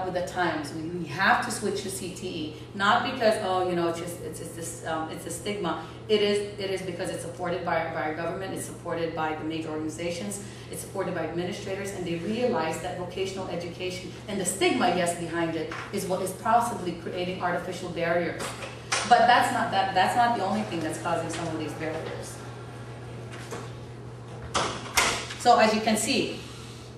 with the times. We have to switch to CTE, not because, oh, you know, it's a stigma. It is because it's supported by our government, it's supported by the major organizations, it's supported by administrators, and they realize that vocational education and the stigma, yes, behind it is what is possibly creating artificial barriers. But that's not the only thing that's causing some of these barriers. So as you can see,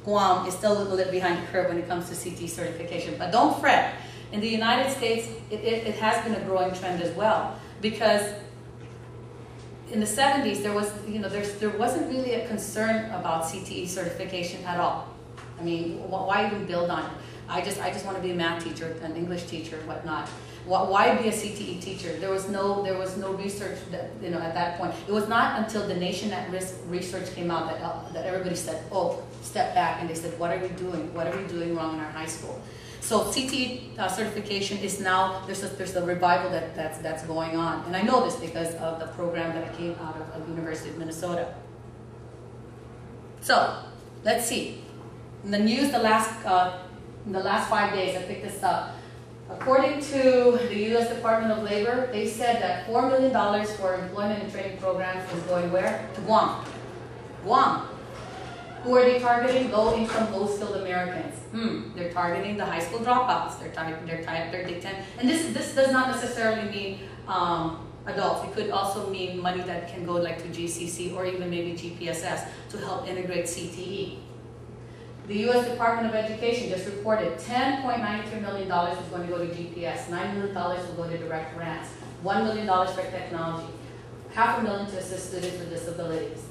Guam is still a little bit behind the curve when it comes to CTE certification. But don't fret. In the United States, it has been a growing trend as well, because in the 70s, there was, you know, there wasn't really a concern about CTE certification at all. I mean, why even build on it? I just want to be a math teacher, an English teacher, whatnot. Why be a CTE teacher? There was no research that, you know, at that point. It was not until the Nation at Risk research came out that everybody said, oh, step back, and they said, what are we doing? What are we doing wrong in our high school? So CTE certification is now, there's a revival that's going on. And I know this because of the program that came out of the University of Minnesota. So, let's see. In the news in the last 5 days, I picked this up. According to the U.S. Department of Labor, they said that $4 million for employment and training programs is going where? To Guam. Guam. Who are they targeting? Low-income, low-skilled Americans. They're targeting the high school dropouts. They're targeting 10. And this does not necessarily mean adults. It could also mean money that can go like to GCC or even maybe GPSS to help integrate CTE. The U.S. Department of Education just reported $10.93 million is going to go to GPS, $9 million will go to direct grants, $1 million for technology, $500,000 to assist students with disabilities.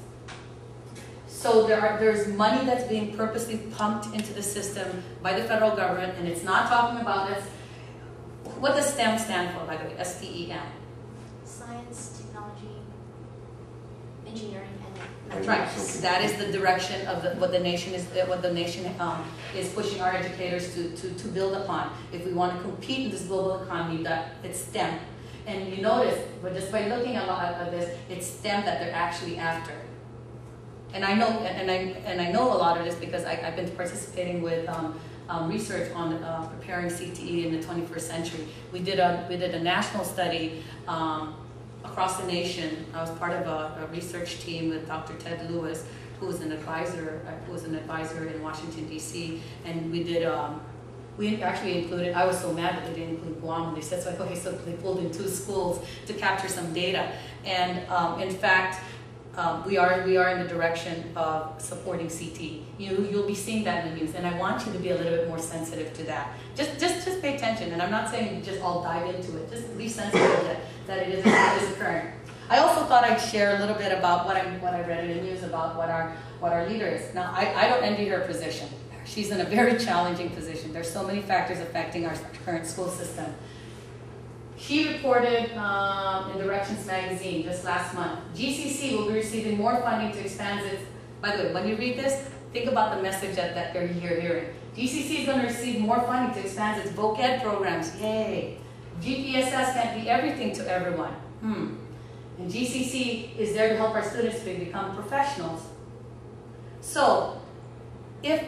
So there's money that's being purposely pumped into the system by the federal government, and it's not talking about this. What does STEM stand for, by the way? S-T-E-M. Science, technology, engineering, and that's right. That is the direction of what the nation is pushing our educators to build upon. If we want to compete in this global economy, that it's STEM. And you notice, but just by looking at this, it's STEM that they're actually after. And I know, and I know a lot of this because I've been participating with research on preparing CTE in the 21st century. We did a national study across the nation. I was part of a research team with Dr. Ted Lewis, who was an advisor in Washington D.C. And we did. We actually included. I was so mad that they didn't include Guam. They said so. Okay, so they pulled in 2 schools to capture some data. And in fact, we are in the direction of supporting CTE. You'll be seeing that in the news, and I want you to be a little bit more sensitive to that. Just pay attention, and I'm not saying just all dive into it. Just be sensitive that it is occurring. I also thought I'd share a little bit about what I read in the news about what our leader is. Now, I don't envy her position. She's in a very challenging position. There's so many factors affecting our current school system. She reported in Directions magazine just last month, GCC will be receiving more funding to expand its, by the way, when you read this, think about the message that you're hearing. GCC is going to receive more funding to expand its voc ed programs. Yay. GPSS can't be everything to everyone. And GCC is there to help our students become professionals. So, if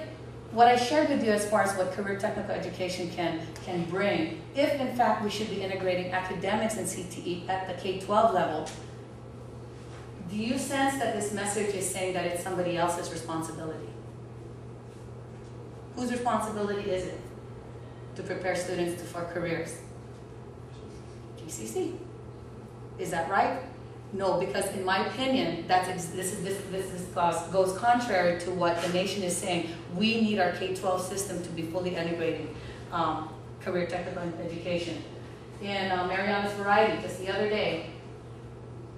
what I shared with you as far as what career technical education can bring, if in fact we should be integrating academics and CTE at the K-12 level, do you sense that this message is saying that it's somebody else's responsibility? Whose responsibility is it to prepare students for careers? GCC. Is that right? No, because in my opinion, this goes contrary to what the nation is saying. We need our K-12 system to be fully integrating career technical education. In Mariana's Variety, just the other day,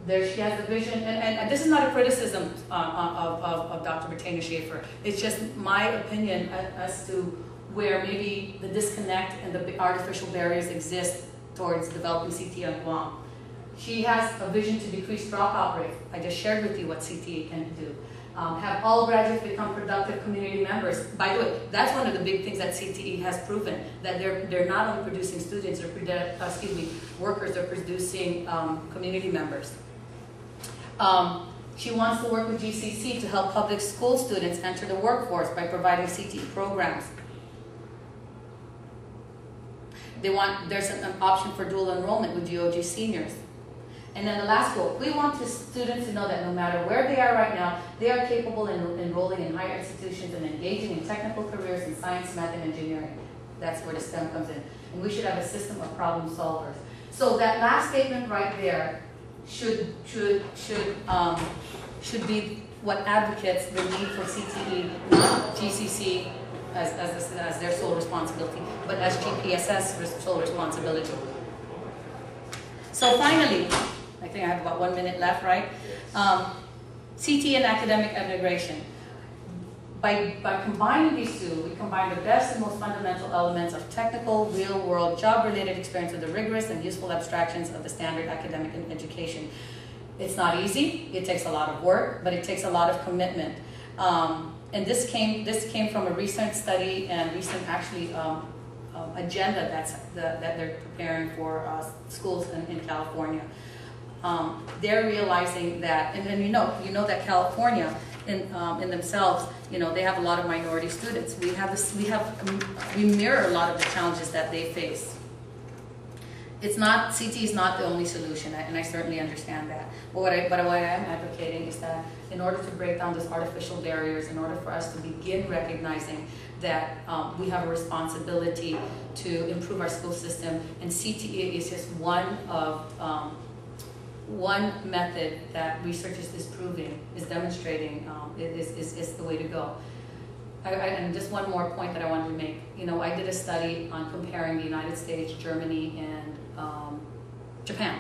she has a vision, and this is not a criticism of Dr. Brittany Schaefer. It's just my opinion as to where maybe the disconnect and the artificial barriers exist towards developing CTE on Guam. She has a vision to decrease dropout rate. I just shared with you what CTE can do. Have all graduates become productive community members. By the way, that's one of the big things that CTE has proven, that they're not only producing students, workers, they're producing community members. She wants to work with GCC to help public school students enter the workforce by providing CTE programs. There's an option for dual enrollment with GOG seniors. And then the last goal, we want the students to know that no matter where they are right now, they are capable in enrolling in higher institutions and engaging in technical careers in science, math, and engineering. That's where the STEM comes in. And we should have a system of problem solvers. So that last statement right there should be what advocates the need for CTE, not GCC as their sole responsibility, but as GPSS sole responsibility. So finally, I think I have about 1 minute left, right? CTE and academic integration. By combining these two, we combine the best and most fundamental elements of technical, real-world, job-related experience with the rigorous and useful abstractions of the standard academic education. It's not easy. It takes a lot of work, but it takes a lot of commitment. And this came from a recent study and recent actually agenda that they're preparing for schools in California. They're realizing that, and then you know that California in themselves, they have a lot of minority students. We mirror a lot of the challenges that they face. CT is not the only solution, and I certainly understand that. But what I am advocating is that in order to break down those artificial barriers, in order for us to begin recognizing that we have a responsibility to improve our school system, and CTE is just one method that research is proving, is demonstrating, is the way to go. And just one more point that I wanted to make. I did a study on comparing the United States, Germany, and Japan.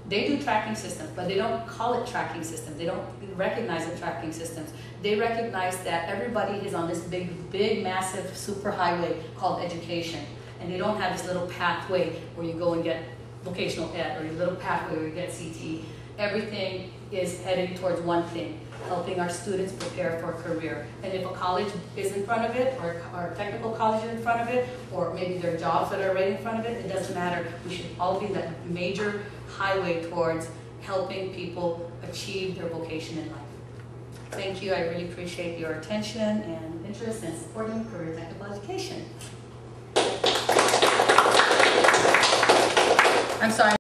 They do tracking systems, but they don't call it tracking systems. They don't recognize the tracking systems. They recognize that everybody is on this big, massive superhighway called education. And they don't have this little pathway where you go and get vocational ed, or your little pathway where you get CTE. Everything is heading towards one thing: helping our students prepare for a career. And if a college is in front of it, or a technical college is in front of it, or maybe there are jobs that are right in front of it, it doesn't matter. We should all be that major highway towards helping people achieve their vocation in life. Thank you. I really appreciate your attention and interest in supporting career technical education. I'm sorry.